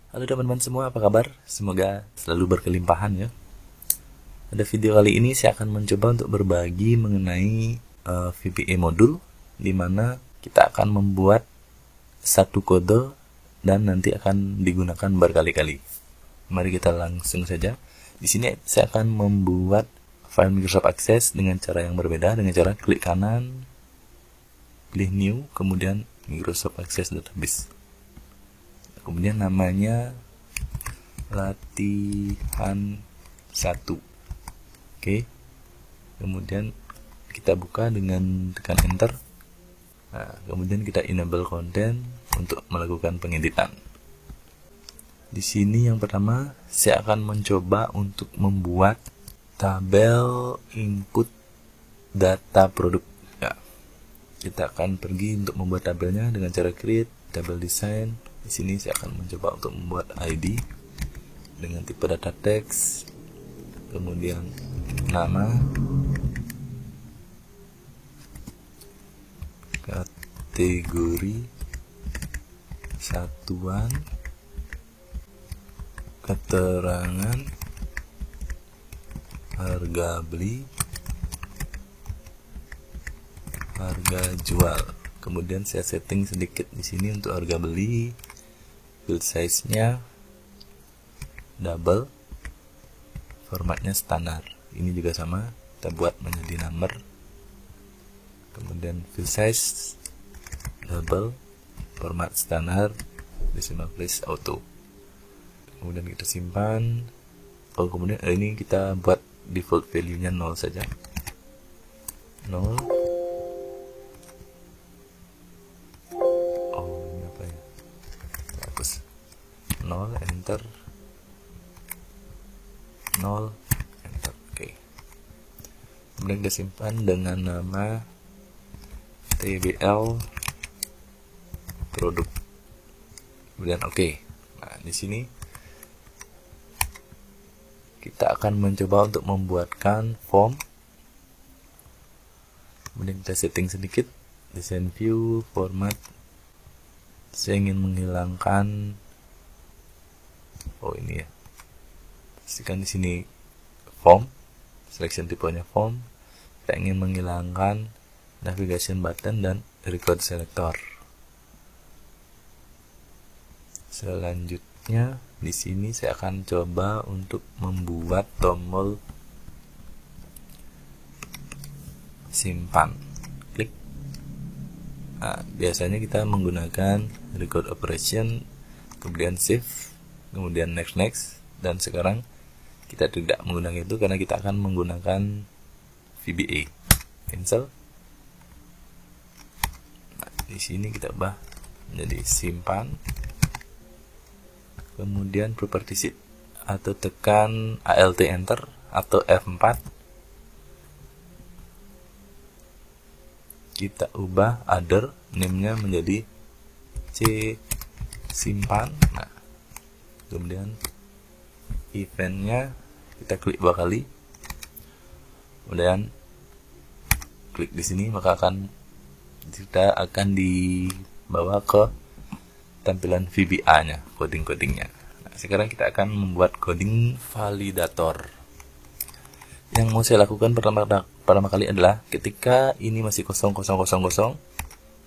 Halo teman-teman semua, apa kabar? Semoga selalu berkelimpahan ya. Pada video kali ini saya akan mencoba untuk berbagi mengenai VBA modul, di mana kita akan membuat satu kode dan nanti akan digunakan berkali-kali. Mari kita langsung saja. Di sini saya akan membuat file Microsoft Access dengan cara yang berbeda, dengan cara klik kanan, pilih New, kemudian Microsoft Access Database. Kemudian namanya latihan 1. Oke. Kemudian kita buka dengan tekan enter. Nah, kemudian kita enable content untuk melakukan pengeditan. Di sini yang pertama saya akan mencoba untuk membuat tabel input data produk. Ya. Kita akan pergi untuk membuat tabelnya dengan cara create tabel design. Di sini saya akan mencoba untuk membuat ID dengan tipe data teks, kemudian nama, kategori, satuan, keterangan, harga beli, harga jual. Kemudian saya setting sedikit di sini untuk harga beli, field size-nya double, formatnya standar. Ini juga sama, kita buat menjadi number. Kemudian field size double, format standar, decimal place auto. Kemudian kita simpan. Kemudian ini kita buat default value-nya 0 saja. 0. Oh, ini apa ya? Hapus. 0, enter. 0, enter. Oke. Kemudian kita simpan dengan nama TBL produk. Kemudian oke. Nah, di sini kita akan mencoba untuk membuatkan form. Kemudian kita setting sedikit design view, format. Saya ingin menghilangkan ini ya. Pastikan di sini form, selection tipenya form. Kita ingin menghilangkan navigation button dan record selector. Selanjutnya di sini saya akan coba untuk membuat tombol simpan. Klik. Nah, biasanya kita menggunakan record operation, kemudian save, kemudian next, dan sekarang kita tidak menggunakan itu karena kita akan menggunakan VBA. Cancel. Nah, di sini kita ubah menjadi simpan. Kemudian property sheet atau tekan Alt enter atau F4. Kita ubah other, name-nya menjadi C simpan. Nah, kemudian event-nya kita klik 2 kali. Kemudian klik di sini, maka kita akan dibawa ke tampilan VBA-nya, coding-codingnya. Nah, sekarang kita akan membuat coding validator. Yang mau saya lakukan pertama kali adalah ketika ini masih 0000,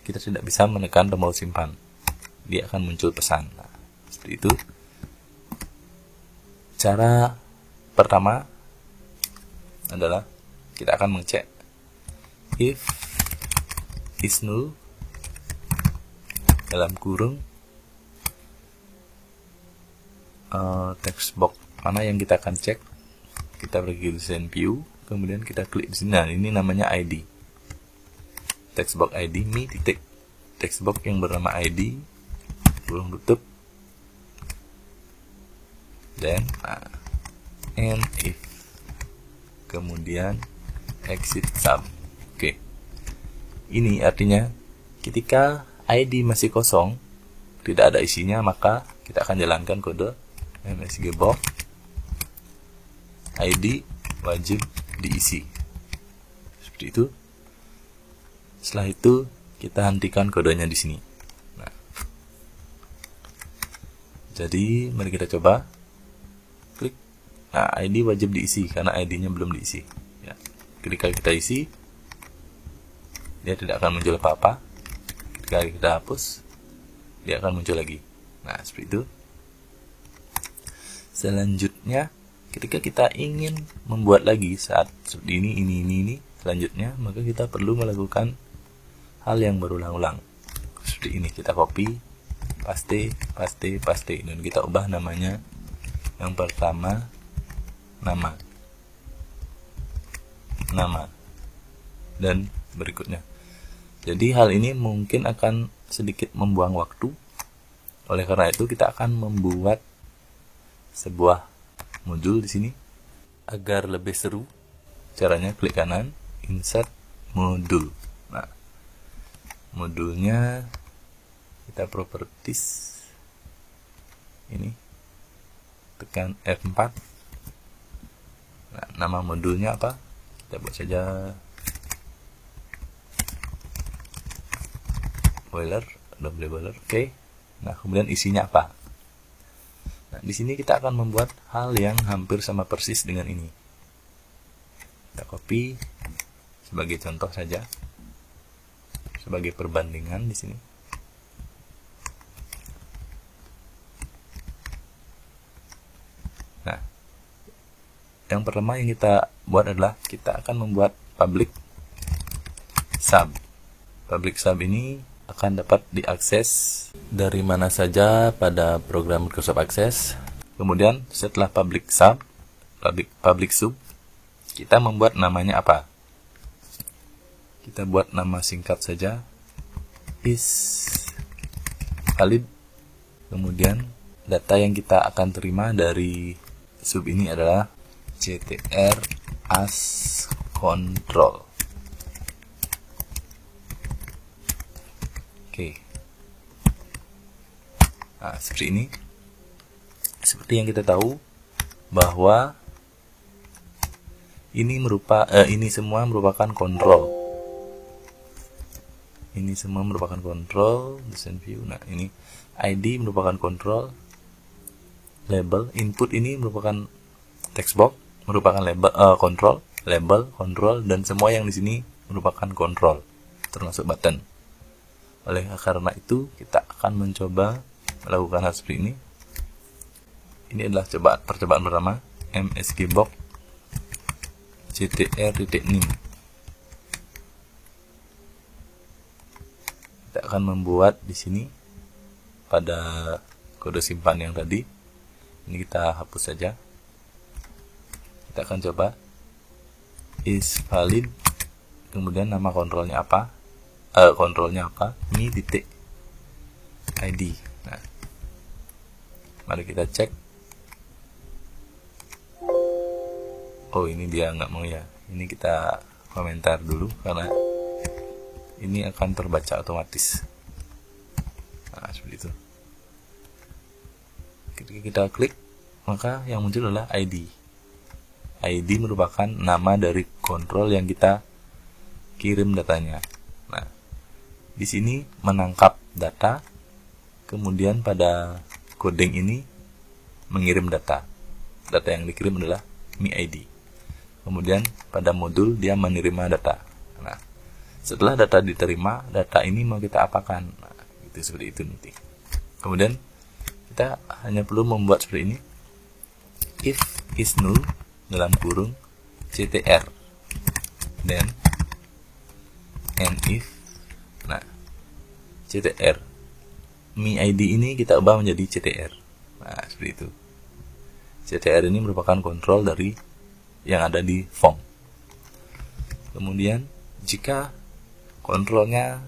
kita tidak bisa menekan tombol simpan. Dia akan muncul pesan. Nah, seperti itu. Cara pertama adalah kita akan mengecek if is null dalam kurung text box mana yang kita akan cek. Kita pergi ke design view, kemudian kita klik di sini. Nah, ini namanya ID. Text box ID mi titik. Text box yang bernama ID kurung tutup. Dan and if. Kemudian exit sum. Oke. Ini artinya ketika ID masih kosong, tidak ada isinya, maka kita akan jalankan kode MSG box ID wajib diisi. Seperti itu. Setelah itu kita hentikan kodenya di sini. Nah, Jadi mari kita coba klik. Nah, ID wajib diisi karena ID-nya belum diisi ya. Ketika kita isi, dia tidak akan muncul apa-apa. Ketika kita hapus, dia akan muncul lagi. Nah, seperti itu. Selanjutnya, ketika kita ingin membuat lagi saat seperti ini, selanjutnya, maka kita perlu melakukan hal yang berulang-ulang. Seperti ini, kita copy, paste, dan kita ubah namanya. Yang pertama, nama, dan berikutnya. Jadi hal ini mungkin akan sedikit membuang waktu. Oleh karena itu, kita akan membuat sebuah modul di sini agar lebih seru. Caranya klik kanan, insert modul. Nah, modulnya kita properties ini, tekan F4. Nah, nama modulnya apa? Kita buat saja boiler, double boiler. Oke. Nah, kemudian isinya apa? Nah, di sini kita akan membuat hal yang hampir sama persis dengan ini. Kita copy sebagai contoh saja, sebagai perbandingan di sini. Nah, yang pertama yang kita buat adalah kita akan membuat public sub. Public sub ini akan dapat diakses dari mana saja pada program Microsoft Access. Kemudian setelah public sub, kita membuat namanya apa? Kita buat nama singkat saja, is valid. Kemudian data yang kita akan terima dari sub ini adalah ctr as control. Oke. Nah, seperti ini. Seperti yang kita tahu bahwa ini semua merupakan kontrol. Ini semua merupakan kontrol, design view. Nah, ini ID merupakan kontrol, label, input ini merupakan text box, merupakan label, kontrol, label, kontrol, dan semua yang di sini merupakan kontrol, termasuk button. Oleh karena itu, kita akan mencoba melakukan hal seperti ini. Ini adalah percobaan pertama, msgbox ctr.nim. Kita akan membuat di sini pada kode simpan yang tadi. Ini kita hapus saja. Kita akan coba is valid. Kemudian nama kontrolnya apa? Mi titik ID. Nah, mari kita cek. Oh, ini dia nggak mau ya. Ini kita komentar dulu karena ini akan terbaca otomatis. Nah, seperti itu. Ketika kita klik, maka yang muncul adalah ID. ID merupakan nama dari kontrol yang kita kirim datanya. Nah, di sini menangkap data, kemudian pada coding ini mengirim data. Data yang dikirim adalah MiID. Kemudian pada modul dia menerima data. Nah, setelah data diterima, data ini mau kita apakan? Nah, itu seperti itu nanti. Kemudian kita hanya perlu membuat seperti ini. If is null dalam kurung ctr, then and if. Nah, ctr MiID ini kita ubah menjadi ctr. Nah, seperti itu. ctr ini merupakan kontrol dari yang ada di form. Kemudian jika kontrolnya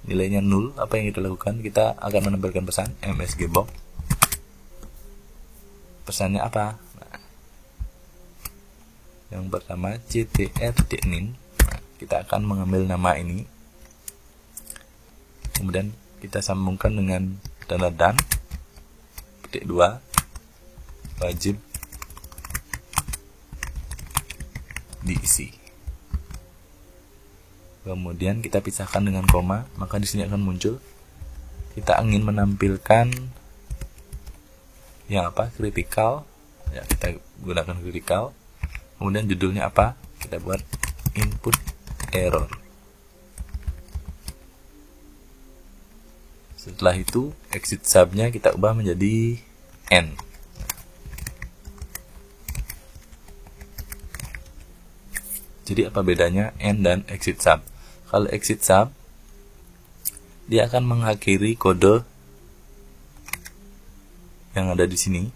nilainya 0, apa yang kita lakukan? Kita akan menampilkan pesan msgbox. Pesannya apa? Nah, yang pertama ctr.nim. Nah, kita akan mengambil nama ini, kemudian kita sambungkan dengan tanda dan. Petik 2 wajib diisi. Kemudian kita pisahkan dengan koma, maka di sini akan muncul kita ingin menampilkan yang apa, kritikal ya, kita gunakan kritikal. Kemudian judulnya apa, kita buat input error. Setelah itu exit subnya kita ubah menjadi N. Jadi apa bedanya N dan exit sub? Kalau exit sub, dia akan mengakhiri kode yang ada di sini,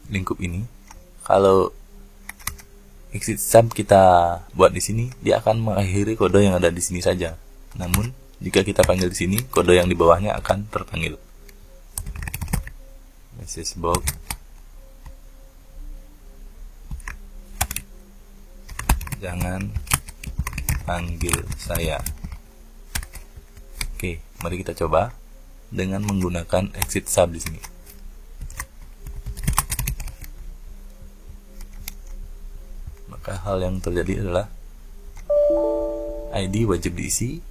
lingkup ini. Kalau exit sub kita buat di sini, dia akan mengakhiri kode yang ada di sini saja. Namun jika kita panggil di sini, kode yang di bawahnya akan terpanggil. Message box jangan panggil saya. Oke, mari kita coba dengan menggunakan exit sub di sini. Maka hal yang terjadi adalah ID wajib diisi.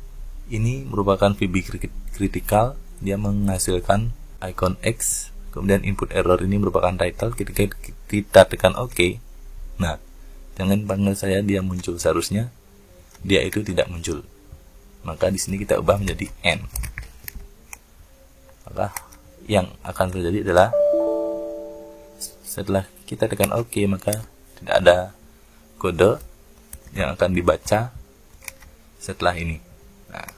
Ini merupakan VB kritikal, dia menghasilkan icon X. Kemudian input error ini merupakan title. Ketika kita tekan OK, nah, jangan panggil saya, dia muncul. Seharusnya dia itu tidak muncul. Maka di sini kita ubah menjadi N. Maka yang akan terjadi adalah setelah kita tekan OK, maka tidak ada kode yang akan dibaca setelah ini. Nah,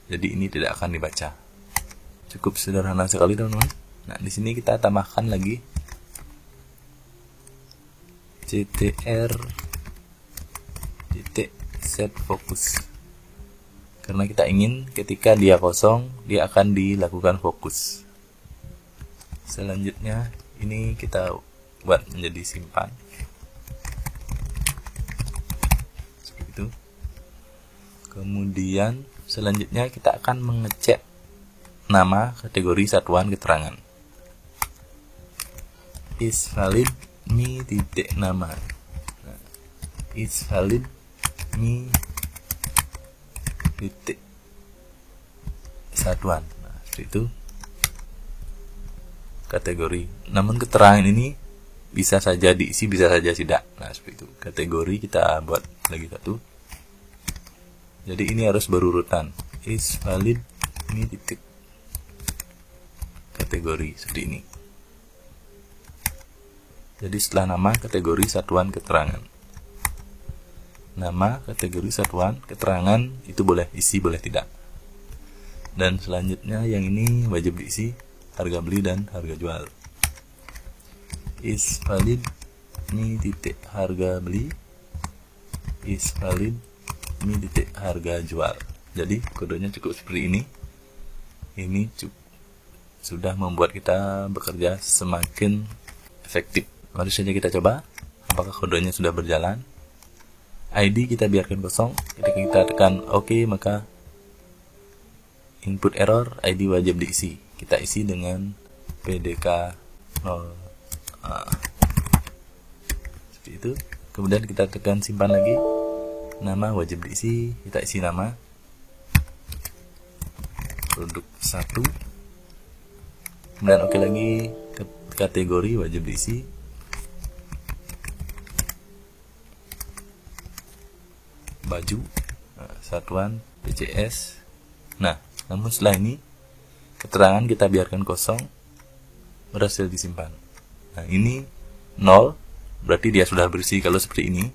jadi ini tidak akan dibaca. Cukup sederhana sekali, teman-teman. Nah, di sini kita tambahkan lagi ctr set fokus, karena kita ingin ketika dia kosong dia akan dilakukan fokus. Selanjutnya ini kita buat menjadi simpan seperti itu. Kemudian selanjutnya kita akan mengecek nama kategori satuan keterangan. Is valid mi titik nama. Nah, is valid mi titik satuan. Nah, seperti itu kategori. Namun keterangan ini bisa saja diisi, bisa saja tidak. Nah, seperti itu. Kategori kita buat lagi satu. Jadi ini harus berurutan. Is valid mi titik kategori, seperti ini. Jadi setelah nama, kategori satuan keterangan. Nama, kategori satuan keterangan itu boleh isi, boleh tidak. Dan selanjutnya yang ini wajib diisi, harga beli dan harga jual. Is valid mi titik harga beli, is valid mi titik harga jual. Jadi kodenya cukup seperti ini. Ini sudah membuat kita bekerja semakin efektif. Mari saja kita coba apakah kodenya sudah berjalan. ID kita biarkan kosong. Ketika kita tekan OK, maka input error ID wajib diisi. Kita isi dengan PDK 0. Seperti itu. Kemudian kita tekan simpan lagi. Nama wajib diisi. Kita isi nama. Produk 1. Kemudian OK lagi. Kategori wajib diisi. Baju, satuan PCS. Nah, namun setelah ini keterangan kita biarkan kosong, berhasil disimpan. Nah, ini 0, berarti dia sudah bersih. Kalau seperti ini,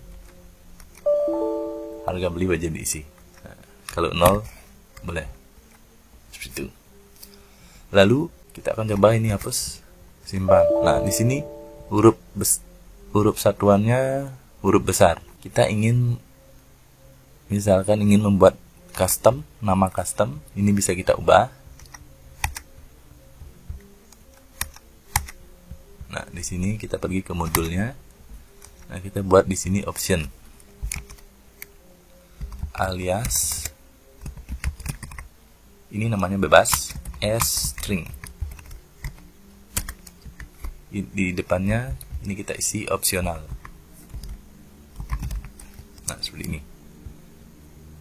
harga beli wajib diisi. Nah, kalau 0, boleh seperti itu. Lalu kita akan coba ini hapus, simpan. Nah, di sini huruf satuannya huruf besar. Kita misalkan ingin membuat custom, nama custom, ini bisa kita ubah. Nah, di sini kita pergi ke modulnya. Nah, kita buat di sini option alias, ini namanya bebas, string. Di depannya ini kita isi opsional. Nah, seperti ini.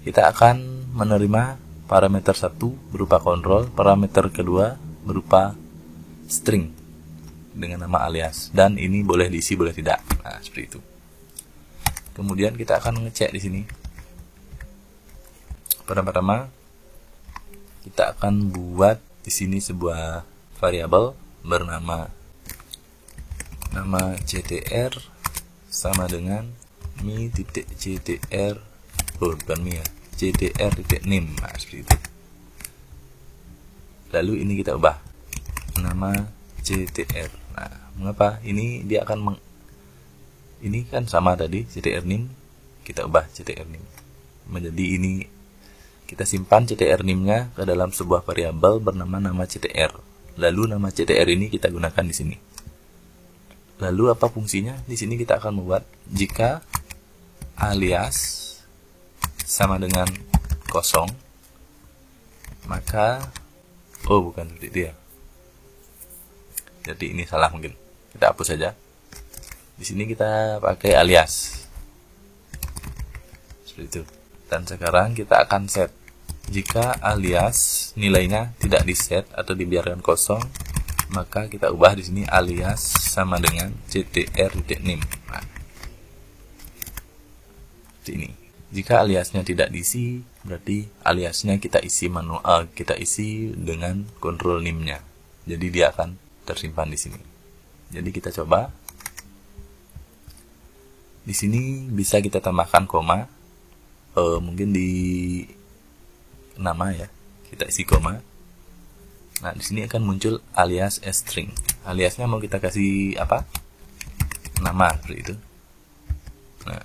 Kita akan menerima parameter 1 berupa kontrol, parameter kedua berupa string dengan nama alias, dan ini boleh diisi boleh tidak. Nah, seperti itu. Kemudian kita akan ngecek di sini. Pertama-tama kita akan buat di sini sebuah variabel bernama ctr sama dengan mi.ctr, bukan mi ya, ctr.name. Nah, seperti itu. Lalu ini kita ubah nama ctr. Nah, mengapa? Ini dia akan ini kan sama tadi ctr name, kita ubah ctr name menjadi ini. Kita simpan ctr name-nya ke dalam sebuah variabel bernama nama ctr. Lalu nama ctr ini kita gunakan di sini. Lalu apa fungsinya? Di sini kita akan membuat jika alias sama dengan kosong, maka bukan seperti itu ya. Jadi ini salah mungkin. Kita hapus saja. Di sini kita pakai alias. Seperti itu. Dan sekarang kita akan set. Jika alias nilainya tidak diset atau dibiarkan kosong, maka kita ubah di sini alias sama dengan ctr.name. Nah, seperti ini. Jika aliasnya tidak diisi, berarti aliasnya kita isi manual, kita isi dengan control name-nya. Jadi dia akan tersimpan di sini. Jadi kita coba. Di sini bisa kita tambahkan koma. Mungkin di nama ya, kita isi koma. Nah, di sini akan muncul alias string. Aliasnya mau kita kasih apa? Nama, seperti itu. Nah,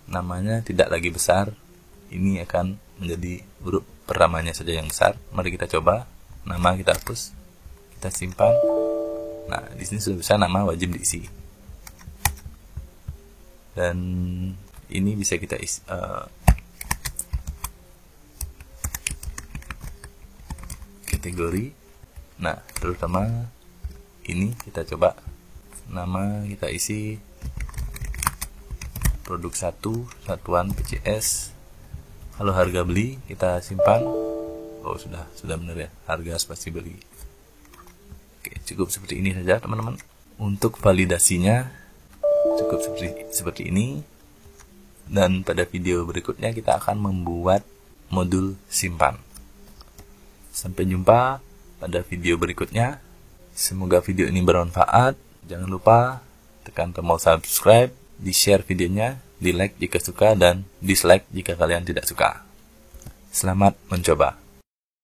namanya tidak lagi besar. Ini akan menjadi huruf pertamanya saja yang besar. Mari kita coba. Nama kita hapus. Kita simpan. Nah, di sini sudah bisa nama wajib diisi. Dan ini bisa kita isi, kategori. Nah, terutama ini kita coba nama kita isi produk 1 satuan PCS. Kalau harga beli kita simpan. Sudah benar ya, harga spasi beli. Oke, cukup seperti ini saja teman-teman. Untuk validasinya cukup seperti ini. Dan pada video berikutnya kita akan membuat modul simpan. Sampai jumpa pada video berikutnya. Semoga video ini bermanfaat. Jangan lupa tekan tombol subscribe, di-share videonya, di-like jika suka, dan dislike jika kalian tidak suka. Selamat mencoba.